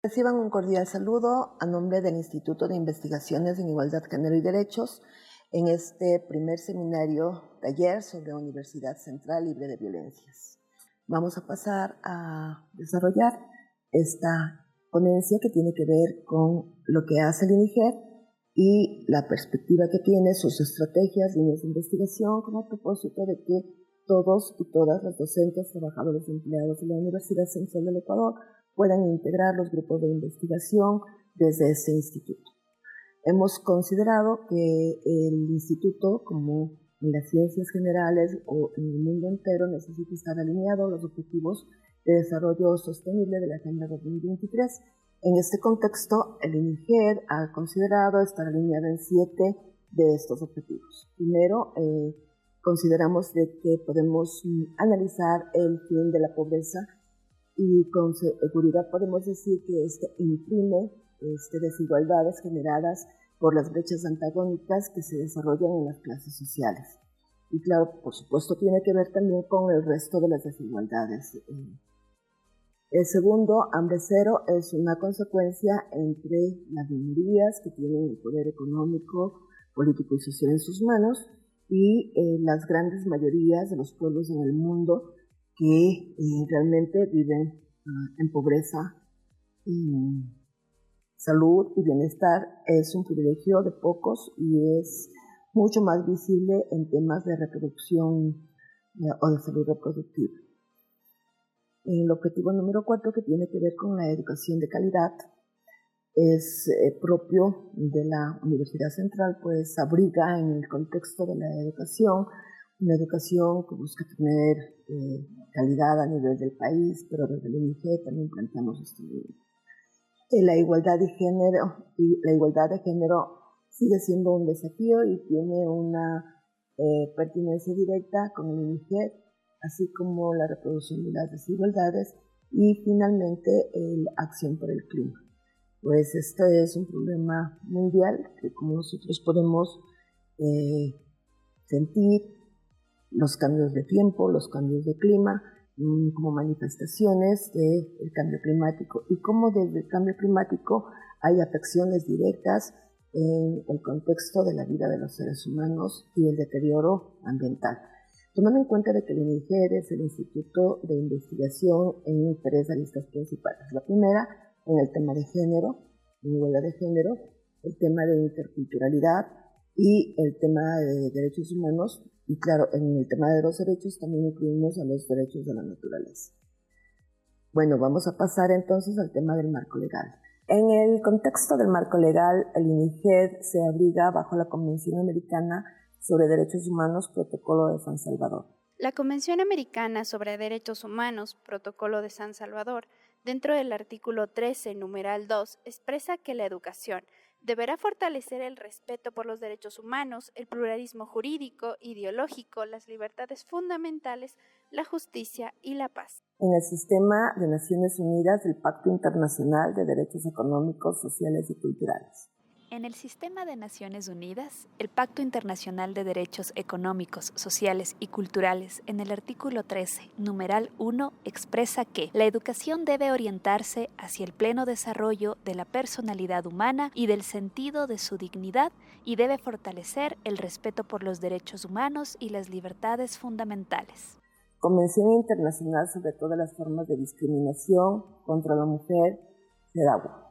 Reciban un cordial saludo a nombre del Instituto de Investigaciones en Igualdad, Género y Derechos en este primer seminario taller sobre Universidad Central Libre de Violencias. Vamos a pasar a desarrollar esta ponencia que tiene que ver con lo que hace el INIGED y la perspectiva que tiene, sus estrategias, líneas de investigación, con el propósito de que todos y todas las docentes, trabajadores y empleados de la Universidad Central del Ecuador puedan integrar los grupos de investigación desde este instituto. Hemos considerado que el instituto, como en las ciencias generales o en el mundo entero, necesita estar alineado a los objetivos de desarrollo sostenible de la Agenda 2023. En este contexto, el INIGED ha considerado estar alineado en 7 de estos objetivos. Primero, consideramos de que podemos analizar el fin de la pobreza y con seguridad podemos decir que imprime desigualdades generadas por las brechas antagónicas que se desarrollan en las clases sociales. Y claro, por supuesto, tiene que ver también con el resto de las desigualdades. El segundo, hambre cero, es una consecuencia entre las minorías que tienen el poder económico, político y social en sus manos y las grandes mayorías de los pueblos en el mundo que realmente viven en pobreza. Salud y bienestar es un privilegio de pocos y es mucho más visible en temas de reproducción o de salud reproductiva. El objetivo número 4, que tiene que ver con la educación de calidad, es propio de la Universidad Central, pues abriga en el contexto de la educación, una educación que busca tener calidad a nivel del país, pero desde el INIGED también planteamos este nivel. La igualdad de género sigue siendo un desafío y tiene una pertinencia directa con el INIGED, así como la reproducción de las desigualdades y finalmente la acción por el clima. Pues este es un problema mundial que como nosotros podemos sentir los cambios de tiempo, los cambios de clima, como manifestaciones del cambio climático y cómo desde el cambio climático hay afecciones directas en el contexto de la vida de los seres humanos y el deterioro ambiental. Tomando en cuenta de que el INIGED es el Instituto de Investigación en 3 aristas principales. La primera, en el tema de género, en igualdad de género, el tema de interculturalidad y el tema de derechos humanos. Y claro, en el tema de los derechos también incluimos a los derechos de la naturaleza. Bueno, vamos a pasar entonces al tema del marco legal. En el contexto del marco legal, el INIGED se abriga bajo la Convención Americana sobre Derechos Humanos, Protocolo de San Salvador. La Convención Americana sobre Derechos Humanos, Protocolo de San Salvador, dentro del artículo 13, numeral 2, expresa que la educación deberá fortalecer el respeto por los derechos humanos, el pluralismo jurídico, ideológico, las libertades fundamentales, la justicia y la paz. En el sistema de Naciones Unidas del Pacto Internacional de Derechos Económicos, Sociales y Culturales. En el sistema de Naciones Unidas, el Pacto Internacional de Derechos Económicos, Sociales y Culturales, en el artículo 13, numeral 1, expresa que la educación debe orientarse hacia el pleno desarrollo de la personalidad humana y del sentido de su dignidad y debe fortalecer el respeto por los derechos humanos y las libertades fundamentales. Convención Internacional sobre todas las formas de discriminación contra la mujer, CEDAW.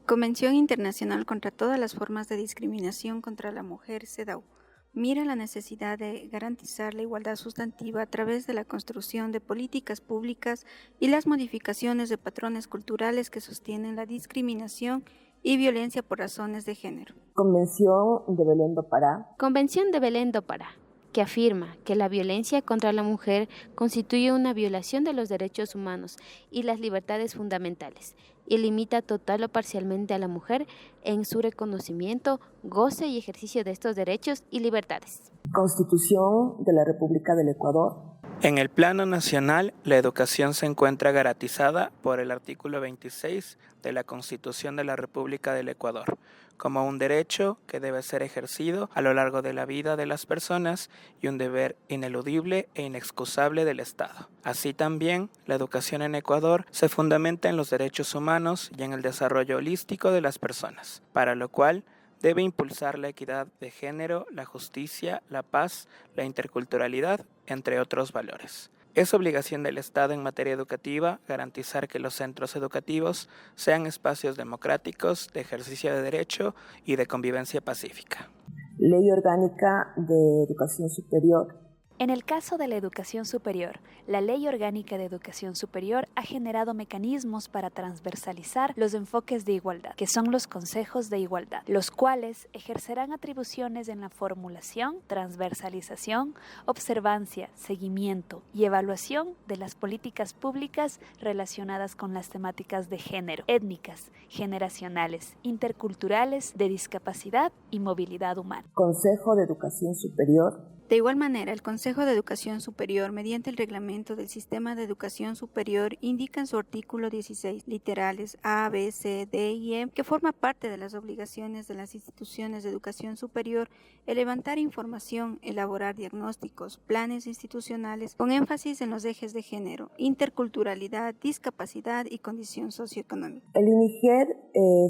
Convención Internacional contra todas las formas de discriminación contra la mujer, CEDAW, mira la necesidad de garantizar la igualdad sustantiva a través de la construcción de políticas públicas y las modificaciones de patrones culturales que sostienen la discriminación y violencia por razones de género. Convención de Belém do Pará. Convención de Belém do Pará, que afirma que la violencia contra la mujer constituye una violación de los derechos humanos y las libertades fundamentales y limita total o parcialmente a la mujer en su reconocimiento, goce y ejercicio de estos derechos y libertades. Constitución de la República del Ecuador. En el plano nacional, la educación se encuentra garantizada por el artículo 26 de la Constitución de la República del Ecuador, como un derecho que debe ser ejercido a lo largo de la vida de las personas y un deber ineludible e inexcusable del Estado. Así también, la educación en Ecuador se fundamenta en los derechos humanos y en el desarrollo holístico de las personas, para lo cual debe impulsar la equidad de género, la justicia, la paz, la interculturalidad, entre otros valores. Es obligación del Estado en materia educativa garantizar que los centros educativos sean espacios democráticos de ejercicio de derecho y de convivencia pacífica. Ley Orgánica de Educación Superior. En el caso de la educación superior, la Ley Orgánica de Educación Superior ha generado mecanismos para transversalizar los enfoques de igualdad, que son los consejos de igualdad, los cuales ejercerán atribuciones en la formulación, transversalización, observancia, seguimiento y evaluación de las políticas públicas relacionadas con las temáticas de género, étnicas, generacionales, interculturales, de discapacidad y movilidad humana. Consejo de Educación Superior. De igual manera, el Consejo de Educación Superior, mediante el reglamento del Sistema de Educación Superior, indica en su artículo 16, literales A, B, C, D y E, que forma parte de las obligaciones de las instituciones de educación superior el levantar información, elaborar diagnósticos, planes institucionales con énfasis en los ejes de género, interculturalidad, discapacidad y condición socioeconómica. El INIGER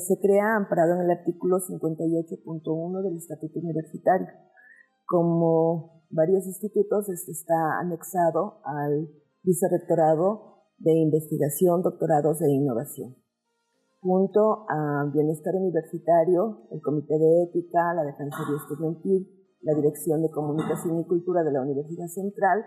se crea amparado en el artículo 58.1 del Estatuto Universitario. Como varios institutos, este está anexado al Vicerrectorado de Investigación, Doctorados e Innovación. Junto a Bienestar Universitario, el Comité de Ética, la Defensoría Estudiantil, la Dirección de Comunicación y Cultura de la Universidad Central,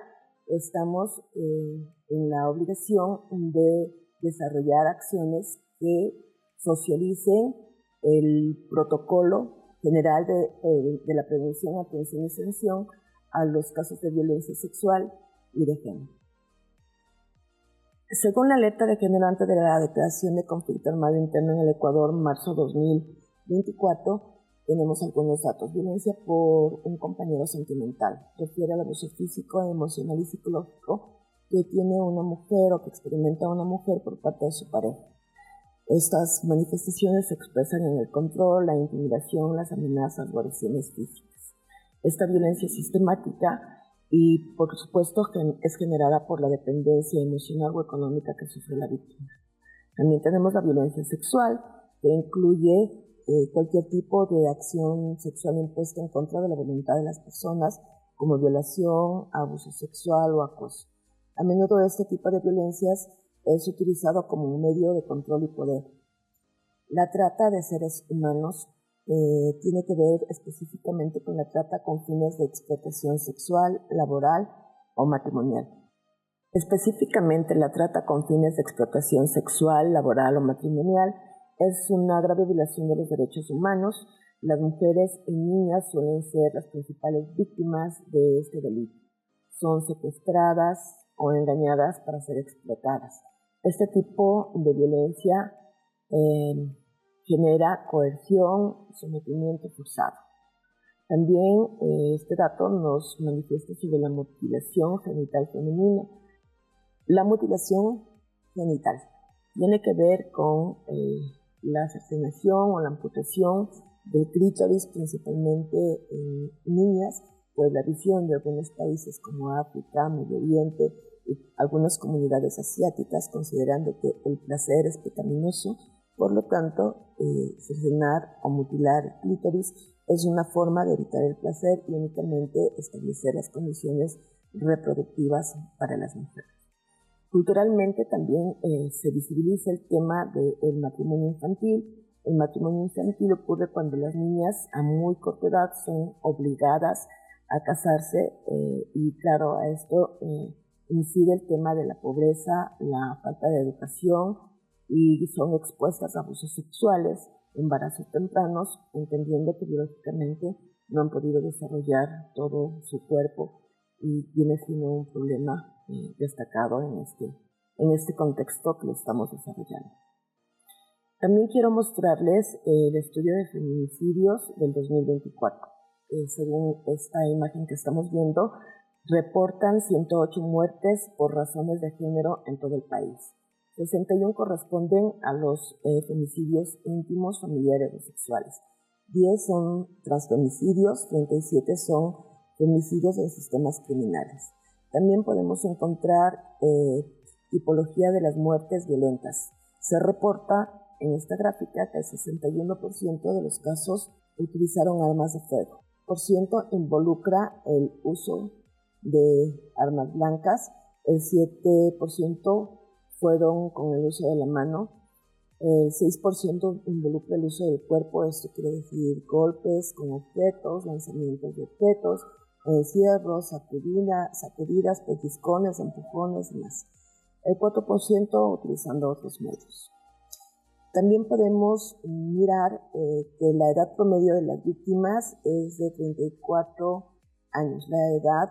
estamos en la obligación de desarrollar acciones que socialicen el protocolo general de la prevención, atención y sanción a los casos de violencia sexual y de género. Según la alerta de género antes de la declaración de conflicto armado interno en el Ecuador, marzo 2024, tenemos algunos datos. Violencia por un compañero sentimental. Refiere al abuso físico, emocional y psicológico que tiene una mujer o que experimenta una mujer por parte de su pareja. Estas manifestaciones se expresan en el control, la intimidación, las amenazas o agresiones físicas. Esta violencia es sistemática y, por supuesto, es generada por la dependencia emocional o económica que sufre la víctima. También tenemos la violencia sexual, que incluye cualquier tipo de acción sexual impuesta en contra de la voluntad de las personas, como violación, abuso sexual o acoso. A menudo este tipo de violencias es utilizado como un medio de control y poder. La trata de seres humanos tiene que ver específicamente con la trata con fines de explotación sexual, laboral o matrimonial. Específicamente, la trata con fines de explotación sexual, laboral o matrimonial es una grave violación de los derechos humanos. Las mujeres y niñas suelen ser las principales víctimas de este delito. Son secuestradas o engañadas para ser explotadas. Este tipo de violencia genera coerción, sometimiento forzado. También este dato nos manifiesta sobre la mutilación genital femenina. La mutilación genital tiene que ver con la cercenación o la amputación del clítoris, principalmente en niñas, por la visión de algunos países como África, Medio Oriente y algunas comunidades asiáticas, considerando que el placer es pecaminoso. Por lo tanto, cercenar o mutilar el clítoris es una forma de evitar el placer y únicamente establecer las condiciones reproductivas para las mujeres. Culturalmente también se visibiliza el tema del matrimonio infantil. El matrimonio infantil ocurre cuando las niñas a muy corta edad son obligadas a casarse y claro, a esto incide el tema de la pobreza, la falta de educación y son expuestas a abusos sexuales, embarazos tempranos, entendiendo que biológicamente no han podido desarrollar todo su cuerpo y viene siendo un problema destacado en este contexto que lo estamos desarrollando. También quiero mostrarles el estudio de feminicidios del 2024. Según esta imagen que estamos viendo, reportan 108 muertes por razones de género en todo el país. 61 corresponden a los femicidios íntimos, familiares o sexuales. 10 son transfemicidios, 37 son femicidios en sistemas criminales. También podemos encontrar tipología de las muertes violentas. Se reporta en esta gráfica que el 61% de los casos utilizaron armas de fuego. Por ciento involucra el uso de armas blancas, el 7% fueron con el uso de la mano, el 6% involucra el uso del cuerpo, esto quiere decir golpes con objetos, lanzamientos de objetos, encierros, sacudidas, pellizcones, empujones y más. El 4% utilizando otros medios. También podemos mirar que la edad promedio de las víctimas es de 34 años. La edad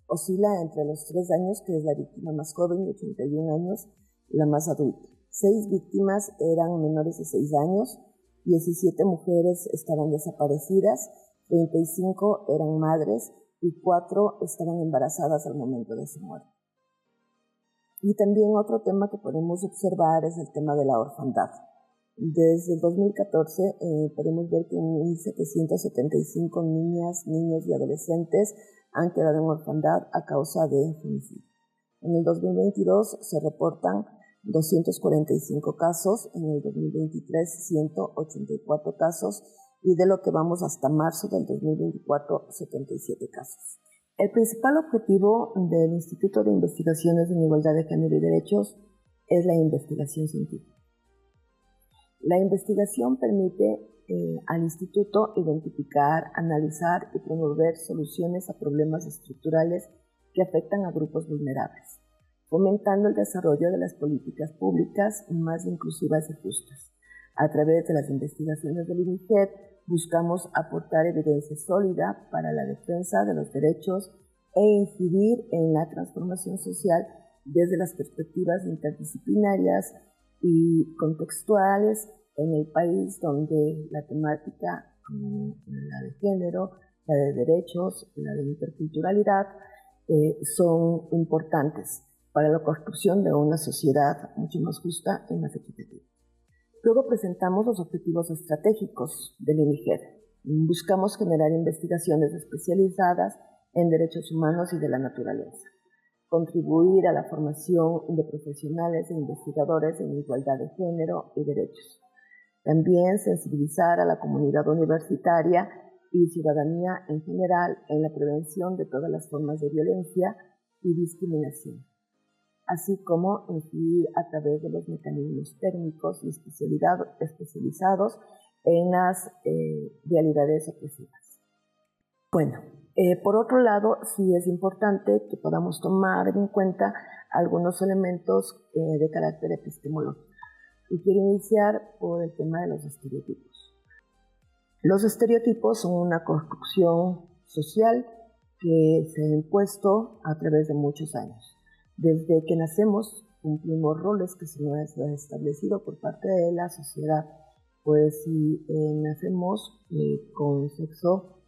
oscila entre los 3 años, que es la víctima más joven, y 81 años, la más adulta. 6 víctimas eran menores de 6 años, 17 mujeres estaban desaparecidas, 35 eran madres y 4 estaban embarazadas al momento de su muerte. Y también otro tema que podemos observar es el tema de la orfandad. Desde el 2014 podemos ver que 1.775 niñas, niños y adolescentes han quedado en orfandad a causa de femicidio. En el 2022 se reportan 245 casos, en el 2023 184 casos y de lo que vamos hasta marzo del 2024, 77 casos. El principal objetivo del Instituto de Investigaciones en Igualdad de Género y Derechos es la investigación científica. La investigación permite al instituto identificar, analizar y promover soluciones a problemas estructurales que afectan a grupos vulnerables, fomentando el desarrollo de las políticas públicas más inclusivas y justas. A través de las investigaciones del INIGED buscamos aportar evidencia sólida para la defensa de los derechos e incidir en la transformación social desde las perspectivas interdisciplinarias y contextuales en el país donde la temática como la de género, la de derechos, la de interculturalidad son importantes para la construcción de una sociedad mucho más justa y más equitativa. Luego presentamos los objetivos estratégicos del INIGED. Buscamos generar investigaciones especializadas en derechos humanos y de la naturaleza, contribuir a la formación de profesionales e investigadores en igualdad de género y derechos. También sensibilizar a la comunidad universitaria y ciudadanía en general en la prevención de todas las formas de violencia y discriminación, así como incidir a través de los mecanismos técnicos y especializados en las realidades opresivas. Bueno, por otro lado, sí es importante que podamos tomar en cuenta algunos elementos de carácter epistemológico. Y quiero iniciar por el tema de los estereotipos. Los estereotipos son una construcción social que se ha impuesto a través de muchos años. Desde que nacemos cumplimos roles que se nos han establecido por parte de la sociedad. Pues si nacemos con sexo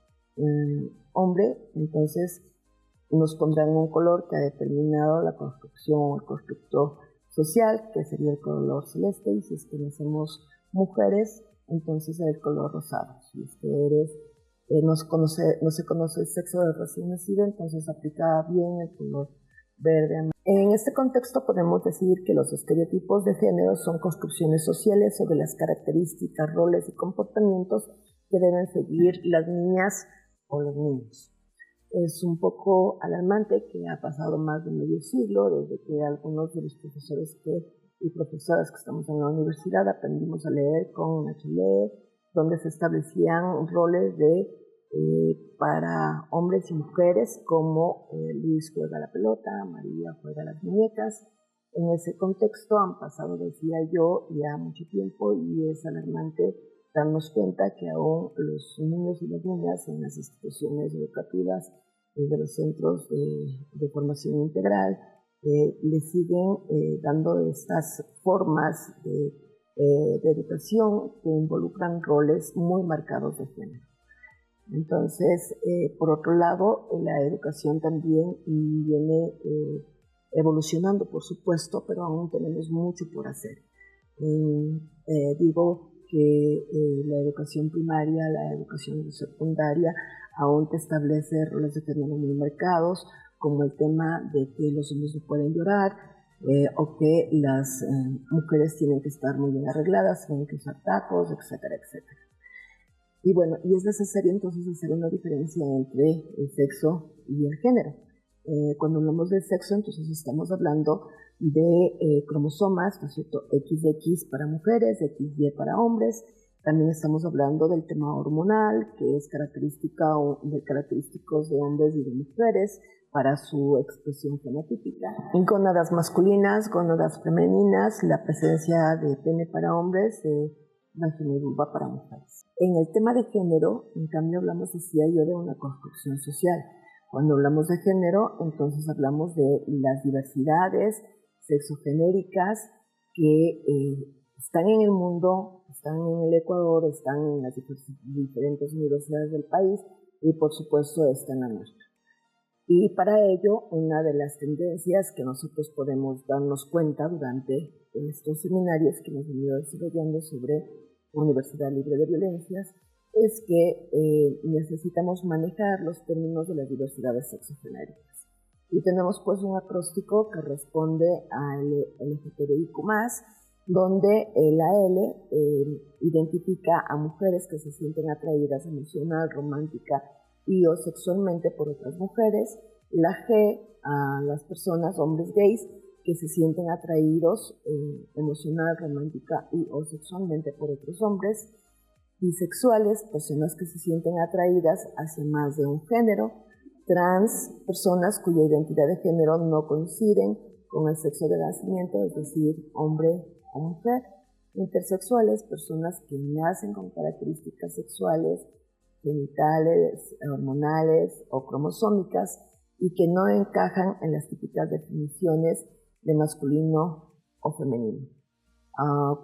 hombre, entonces nos pondrán un color que ha determinado la construcción, el constructo social, que sería el color celeste, y si es que nacemos mujeres, entonces el color rosado. Si es que no se conoce el sexo del recién nacido, entonces aplica bien el color verde. En este contexto podemos decir que los estereotipos de género son construcciones sociales sobre las características, roles y comportamientos que deben seguir las niñas o los niños. Es un poco alarmante que ha pasado más de medio siglo desde que algunos de los profesores y profesoras que estamos en la universidad aprendimos a leer con Bachelet, donde se establecían roles para hombres y mujeres, como Luis juega la pelota, María juega las muñecas. En ese contexto han pasado, decía yo, ya mucho tiempo, y es alarmante darnos cuenta que aún los niños y las niñas en las instituciones educativas, desde los centros de formación integral, le siguen dando estas formas de educación que involucran roles muy marcados de género. Entonces, por otro lado, la educación también viene evolucionando, por supuesto, pero aún tenemos mucho por hacer. Digo que la educación primaria, la educación secundaria, aún te establece roles de género muy marcados, como el tema de que los hombres no pueden llorar, o que las mujeres tienen que estar muy bien arregladas, tienen que usar tacos, etcétera, etcétera. Y bueno, y es necesario entonces hacer una diferencia entre el sexo y el género. Cuando hablamos de sexo, entonces estamos hablando de cromosomas, ¿no es cierto? XX para mujeres, XY para hombres. También estamos hablando del tema hormonal, que es característicos de hombres y de mujeres para su expresión fenotípica. Gónadas masculinas, gónadas femeninas, la presencia de pene para hombres, de vagina y vulva para mujeres. En el tema de género, en cambio, hablamos, decía yo, de una construcción social. Cuando hablamos de género, entonces hablamos de las diversidades sexogenéricas que están en el mundo, están en el Ecuador, están en las diferentes universidades del país y por supuesto están en la nuestra. Y para ello, una de las tendencias que nosotros podemos darnos cuenta durante estos seminarios que hemos venido desarrollando sobre Universidad Libre de Violencias es que necesitamos manejar los términos de las diversidades sexogenéricas. Y tenemos pues un acróstico que responde al LGTBIQ+, donde la L identifica a mujeres que se sienten atraídas emocional, romántica y o sexualmente por otras mujeres, la G a las personas, hombres gays, que se sienten atraídos emocional, romántica y o sexualmente por otros hombres, bisexuales, personas que se sienten atraídas hacia más de un género, trans, personas cuya identidad de género no coinciden con el sexo de nacimiento, es decir, hombre o mujer, intersexuales, personas que nacen con características sexuales, genitales, hormonales o cromosómicas y que no encajan en las típicas definiciones de masculino o femenino.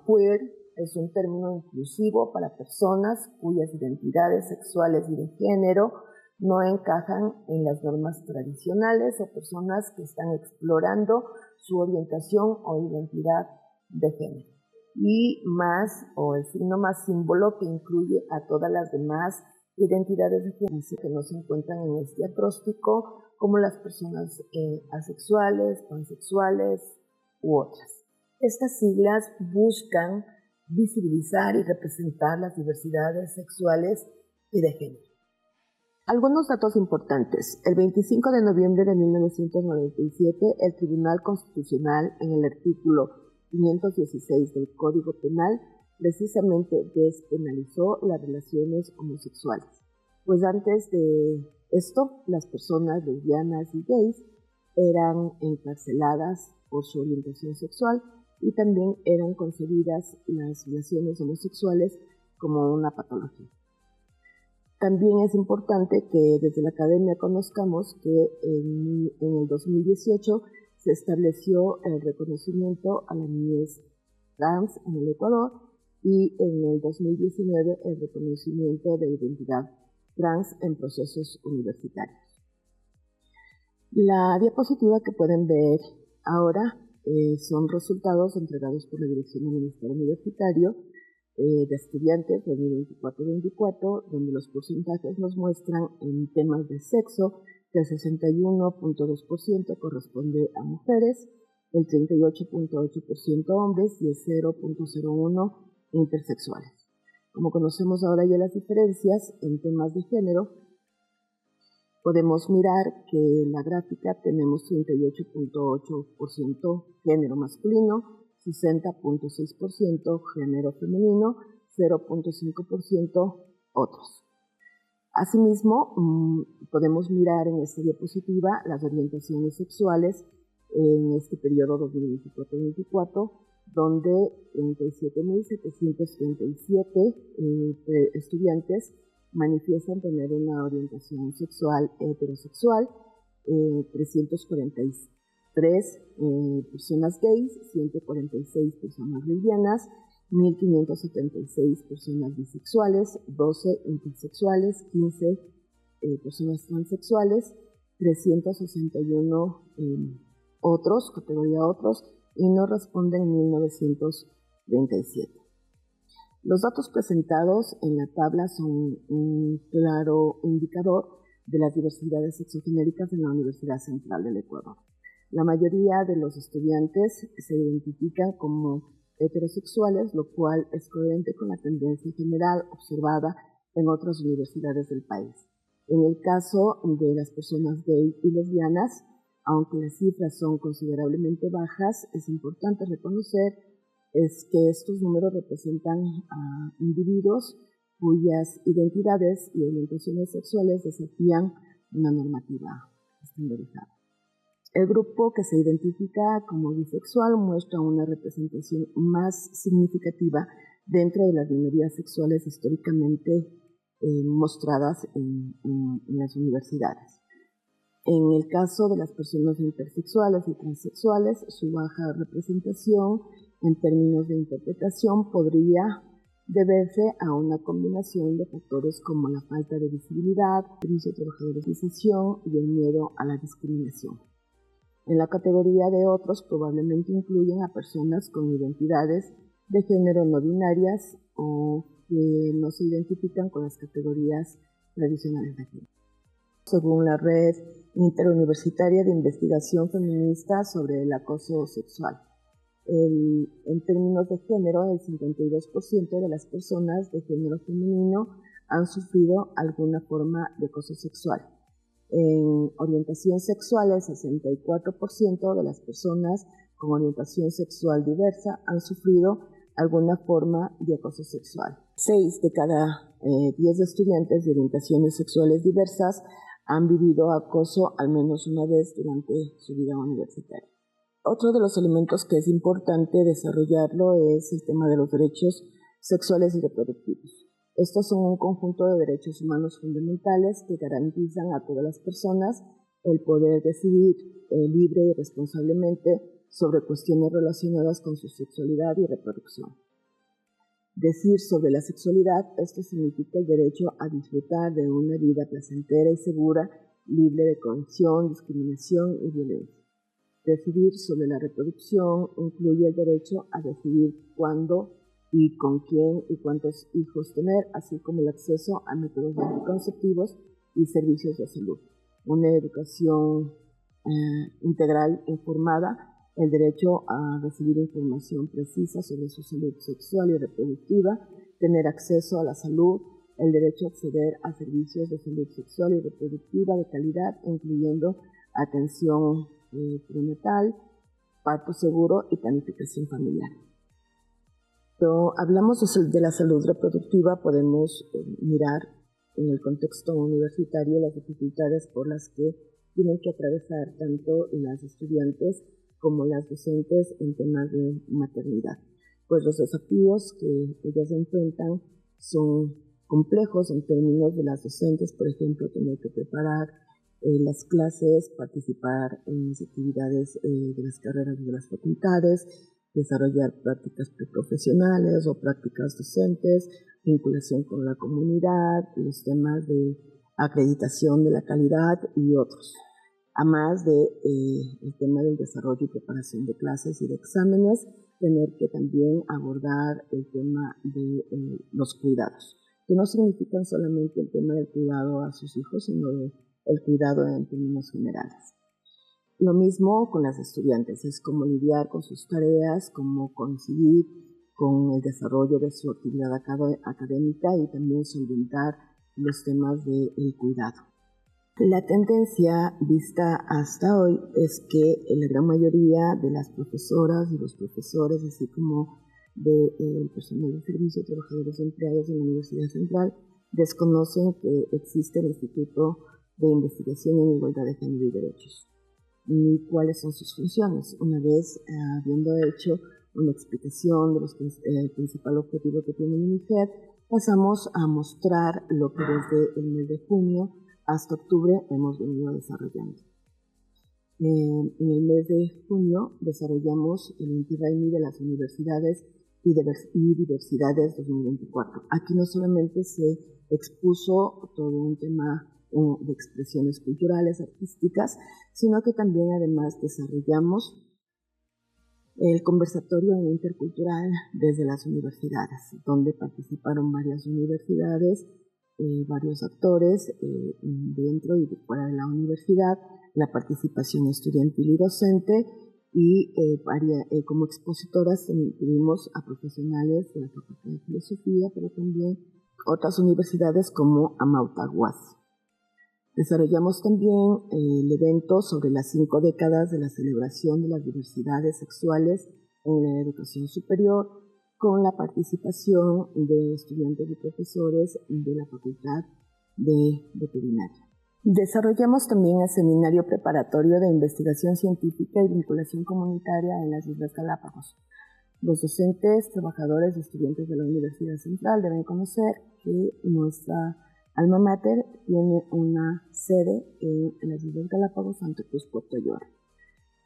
Queer es un término inclusivo para personas cuyas identidades sexuales y de género no encajan en las normas tradicionales o personas que están explorando su orientación o identidad de género. Y más, o el signo más símbolo que incluye a todas las demás identidades de género que no se encuentran en este acróstico, como las personas asexuales, pansexuales u otras. Estas siglas buscan visibilizar y representar las diversidades sexuales y de género. Algunos datos importantes. El 25 de noviembre de 1997, el Tribunal Constitucional, en el artículo 516 del Código Penal, precisamente despenalizó las relaciones homosexuales. Pues antes de esto, las personas lesbianas y gays eran encarceladas por su orientación sexual y también eran concebidas las relaciones homosexuales como una patología. También es importante que desde la academia conozcamos que en el 2018 se estableció el reconocimiento a la niñez trans en el Ecuador y en el 2019 el reconocimiento de identidad trans en procesos universitarios. La diapositiva que pueden ver ahora son resultados entregados por la Dirección del Ministerio Universitario de Estudiantes 2024-24, donde los porcentajes nos muestran en temas de sexo que el 61.2% corresponde a mujeres, el 38.8% hombres y el 0.01% intersexuales. Como conocemos ahora ya las diferencias en temas de género, podemos mirar que en la gráfica tenemos 38.8% género masculino, 60.6% género femenino, 0.5% otros. Asimismo, podemos mirar en esta diapositiva las orientaciones sexuales en este periodo 2024-2024, donde 37.737 estudiantes manifiestan tener una orientación sexual heterosexual, 343 personas gays, 146 personas lesbianas 1.576 personas bisexuales, 12 intersexuales, 15 personas transexuales, 361 otros, categoría otros, y no responden 1937. Los datos presentados en la tabla son un claro indicador de las diversidades sexogenéricas en la Universidad Central del Ecuador. La mayoría de los estudiantes se identifican como heterosexuales, lo cual es coherente con la tendencia general observada en otras universidades del país. En el caso de las personas gay y lesbianas, aunque las cifras son considerablemente bajas, es importante reconocer que estos números representan a individuos cuyas identidades y orientaciones sexuales desafían una normativa estandarizada. El grupo que se identifica como bisexual muestra una representación más significativa dentro de las minorías sexuales históricamente mostradas en las universidades. En el caso de las personas intersexuales y transexuales, su baja representación en términos de interpretación podría deberse a una combinación de factores como la falta de visibilidad, servicio de trabajadorización y el miedo a la discriminación. En la categoría de otros probablemente incluyen a personas con identidades de género no binarias o que no se identifican con las categorías tradicionales de género. Según la Red Interuniversitaria de Investigación Feminista sobre el Acoso Sexual, en términos de género, el 52% de las personas de género femenino han sufrido alguna forma de acoso sexual. En orientación sexual, el 64% de las personas con orientación sexual diversa han sufrido alguna forma de acoso sexual. 6 de cada 10 estudiantes de orientaciones sexuales diversas han vivido acoso al menos una vez durante su vida universitaria. Otro de los elementos que es importante desarrollarlo es el tema de los derechos sexuales y reproductivos. Estos son un conjunto de derechos humanos fundamentales que garantizan a todas las personas el poder decidir libre y responsablemente sobre cuestiones relacionadas con su sexualidad y reproducción. Decir sobre la sexualidad, esto significa el derecho a disfrutar de una vida placentera y segura, libre de coacción, discriminación y violencia. Decidir sobre la reproducción incluye el derecho a decidir cuándo y con quién y cuántos hijos tener, así como el acceso a métodos anticonceptivos y servicios de salud. Una educación integral informada, el derecho a recibir información precisa sobre su salud sexual y reproductiva, tener acceso a la salud, el derecho a acceder a servicios de salud sexual y reproductiva de calidad, incluyendo atención prenatal, parto seguro y planificación familiar. Cuando hablamos de la salud reproductiva, podemos mirar en el contexto universitario las dificultades por las que tienen que atravesar tanto las estudiantes como las docentes en temas de maternidad. Pues los desafíos que ellas enfrentan son complejos en términos de las docentes, por ejemplo, tener que preparar las clases, participar en las actividades de las carreras de las facultades, desarrollar prácticas preprofesionales o prácticas docentes, vinculación con la comunidad, los temas de acreditación de la calidad y otros. Además el tema del desarrollo y preparación de clases y de exámenes, tener que también abordar el tema de los cuidados, que no significan solamente el tema del cuidado a sus hijos, sino el cuidado en términos generales. Lo mismo con las estudiantes, es cómo lidiar con sus tareas, cómo coincidir con el desarrollo de su actividad académica y también solventar los temas del cuidado. La tendencia vista hasta hoy es que la gran mayoría de las profesoras y los profesores, así como del personal de servicio, trabajadores y empleados de la Universidad Central, desconocen que existe el Instituto de Investigación en Igualdad de Género y Derechos y cuáles son sus funciones. Una vez habiendo hecho una explicación de los principal objetivo que tiene UNIGED, pasamos a mostrar lo que desde el mes de junio hasta octubre hemos venido desarrollando. En el mes de junio desarrollamos el Inti Raymi de las universidades y Diversidades 2024. Aquí no solamente se expuso todo un tema de expresiones culturales, artísticas, sino que también además desarrollamos el conversatorio intercultural desde las universidades, donde participaron varias universidades, varios actores dentro y fuera de la universidad, la participación estudiantil y docente, y como expositoras tuvimos a profesionales de la Facultad de Filosofía, pero también otras universidades como Amauta-Huasi. Desarrollamos también el evento sobre las 5 décadas de la celebración de las diversidades sexuales en la educación superior, con la participación de estudiantes y profesores de la Facultad de Veterinaria. Desarrollamos también el seminario preparatorio de investigación científica y vinculación comunitaria en las Islas Galápagos. Los docentes, trabajadores y estudiantes de la Universidad Central deben conocer que nuestra alma mater tiene una sede en las Islas Galápagos, Santa Cruz, Puerto Ayora.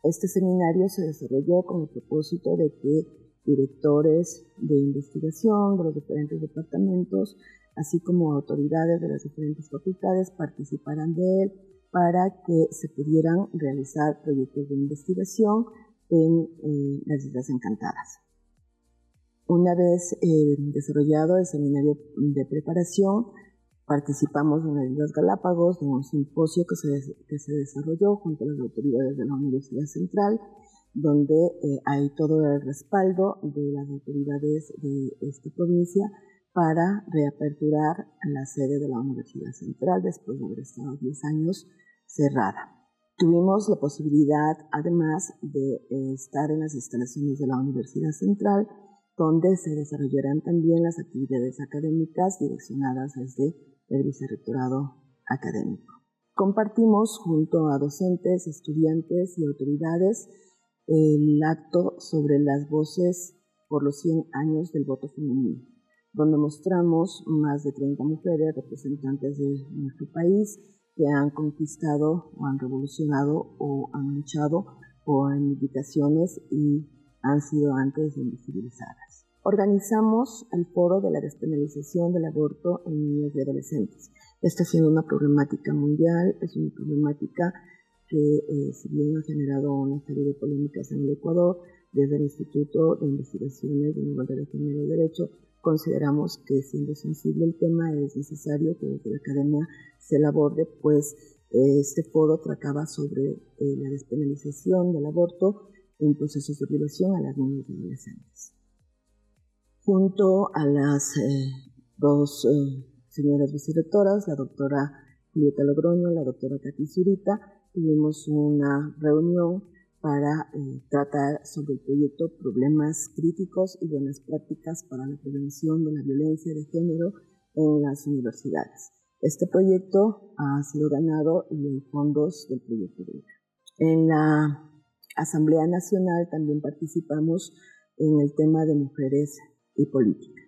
Este seminario se desarrolló con el propósito de que directores de investigación de los diferentes departamentos, así como autoridades de las diferentes facultades, participaran de él para que se pudieran realizar proyectos de investigación en las Islas Encantadas. Una vez desarrollado el seminario de preparación, participamos en las Islas Galápagos en un simposio que se desarrolló junto a las autoridades de la Universidad Central, donde hay todo el respaldo de las autoridades de esta provincia para reaperturar la sede de la Universidad Central después de haber estado 10 años cerrada. Tuvimos la posibilidad, además, de estar en las instalaciones de la Universidad Central, donde se desarrollarán también las actividades académicas direccionadas desde el Vicerrectorado Académico. Compartimos junto a docentes, estudiantes y autoridades el acto sobre las voces por los 100 años del voto femenino, donde mostramos más de 30 mujeres representantes de nuestro país que han conquistado o han revolucionado o han luchado por reivindicaciones y han sido antes invisibilizadas. Organizamos el foro de la despenalización del aborto en niños y adolescentes. Esta ha sido una problemática mundial, es una problemática que si bien ha generado una serie de polémicas en el Ecuador, desde el Instituto de Investigaciones de Igualdad de Género y Derecho, consideramos que siendo sensible el tema es necesario que desde la academia se la aborde, pues este foro trataba sobre la despenalización del aborto en procesos de violación a las niñas y adolescentes. Junto a las dos señoras vicerrectoras, la doctora Julieta Logroño, la doctora Katy Zurita, tuvimos una reunión para tratar sobre el proyecto Problemas Críticos y Buenas Prácticas para la Prevención de la Violencia de Género en las Universidades. Este proyecto ha sido ganado y hay fondos del proyecto de beca. En la Asamblea Nacional también participamos en el tema de mujeres y política.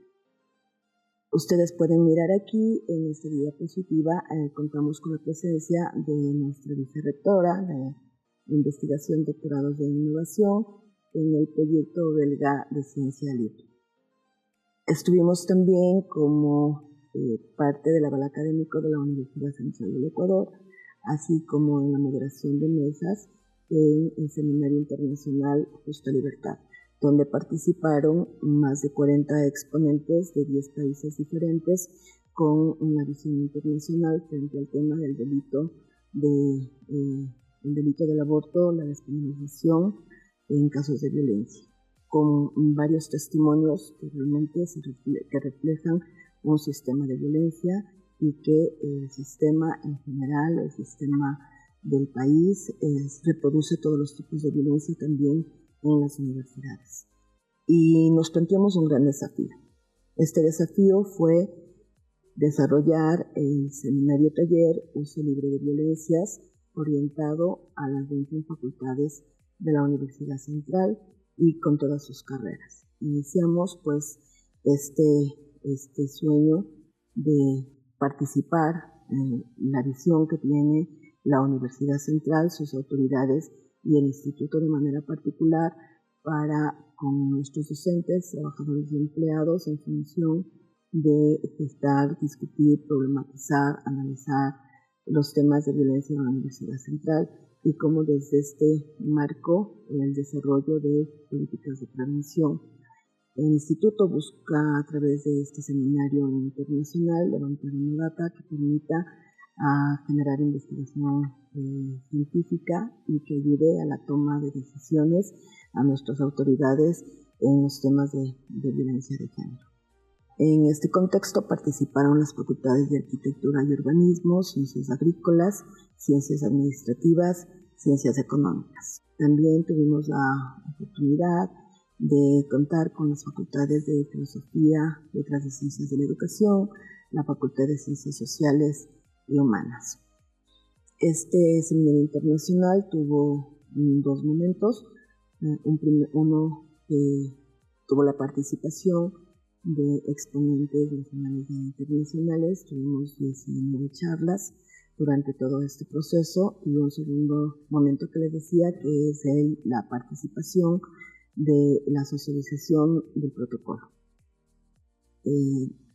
Ustedes pueden mirar aquí en esta diapositiva, contamos con la presencia de nuestra vicerrectora de Investigación, Doctorados de Innovación en el proyecto belga de Ciencia Libre. Estuvimos también como parte del aval académico de la Universidad Central del Ecuador, así como en la moderación de mesas en el Seminario Internacional Justa Libertad, donde participaron más de 40 exponentes de 10 países diferentes con una visión internacional frente al tema del delito del aborto, la despenalización en casos de violencia, con varios testimonios que realmente que reflejan un sistema de violencia y que el sistema en general, el sistema del país, reproduce todos los tipos de violencia también en las universidades. Y nos planteamos un gran desafío. Este desafío fue desarrollar el seminario taller Uso Libre de Violencias, orientado a las 21 facultades de la Universidad Central y con todas sus carreras. Iniciamos pues este sueño de participar en la visión que tiene la Universidad Central, sus autoridades y el Instituto de manera particular con nuestros docentes, trabajadores y empleados en función de gestar, discutir, problematizar, analizar los temas de violencia en la Universidad Central y cómo desde este marco el desarrollo de políticas de prevención. El instituto busca a través de este seminario internacional levantar una data que permita generar investigación científica y que ayude a la toma de decisiones a nuestras autoridades en los temas de violencia de género. En este contexto participaron las facultades de Arquitectura y Urbanismo, Ciencias Agrícolas, Ciencias Administrativas, Ciencias Económicas. También tuvimos la oportunidad de contar con las facultades de Filosofía, Letras y Ciencias de la Educación, la Facultad de Ciencias Sociales y Humanas. Este seminario internacional tuvo dos momentos. Uno que tuvo la participación de exponentes nacionales e internacionales. Tuvimos 19 charlas durante todo este proceso y un segundo momento que les decía que es la participación de la socialización del protocolo.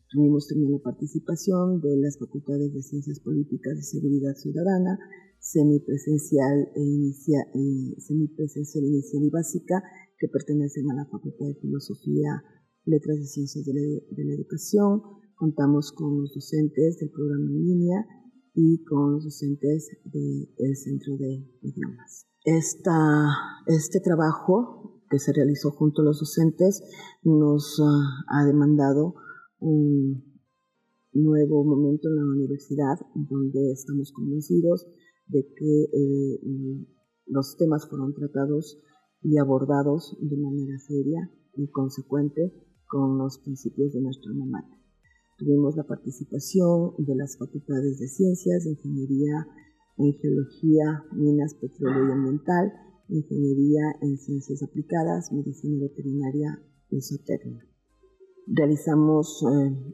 Tuvimos también la participación de las facultades de Ciencias Políticas y Seguridad Ciudadana, semipresencial inicial y básica, que pertenecen a la Facultad de Filosofía, Letras y Ciencias de la Educación. Contamos con los docentes del programa en línea y con los docentes del Centro de Idiomas. Este trabajo que se realizó junto a los docentes nos ha demandado un nuevo momento en la universidad, donde estamos convencidos de que los temas fueron tratados y abordados de manera seria y consecuente con los principios de nuestro alma mater. Tuvimos la participación de las facultades de Ciencias, de Ingeniería en Geología, Minas, Petróleo y Ambiental, Ingeniería en Ciencias Aplicadas, Medicina Veterinaria y Zootecnia. Realizamos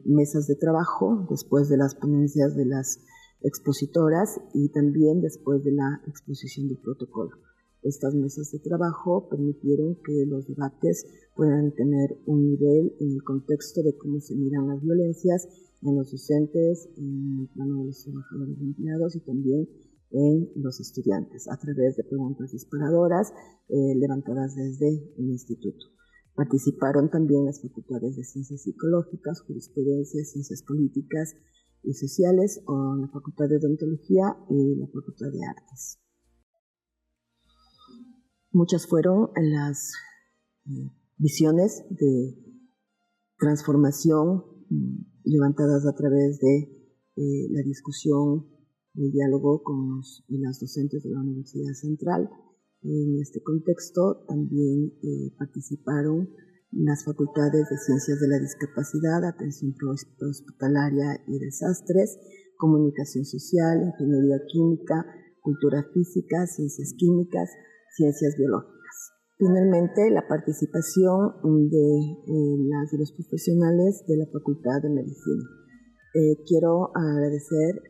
mesas de trabajo después de las ponencias de las expositoras y también después de la exposición del protocolo. Estas mesas de trabajo permitieron que los debates puedan tener un nivel en el contexto de cómo se miran las violencias en los docentes, en el plano de los trabajadores y empleados y también en los estudiantes, a través de preguntas disparadoras levantadas desde el instituto. Participaron también las facultades de Ciencias Psicológicas, Jurisprudencia, Ciencias Políticas y Sociales, o la Facultad de Odontología y la Facultad de Artes. Muchas fueron las visiones de transformación levantadas a través de la discusión, el diálogo con las docentes de la Universidad Central. En este contexto también participaron las facultades de Ciencias de la Discapacidad, Atención Hospitalaria y Desastres, Comunicación Social, Ingeniería Química, Cultura Física, Ciencias Químicas, Ciencias Biológicas. Finalmente, la participación de los profesionales de la Facultad de Medicina. Quiero agradecer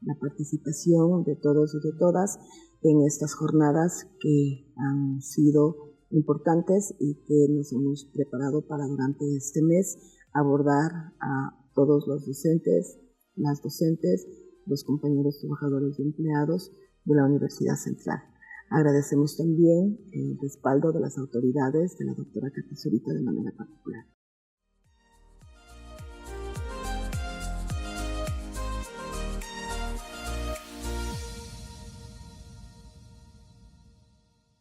la participación de todos y de todas en estas jornadas que han sido importantes y que nos hemos preparado para durante este mes abordar a todos los docentes, las docentes, los compañeros trabajadores y empleados de la Universidad Central. Agradecemos también el respaldo de las autoridades, de la doctora Cata Zurita de manera particular.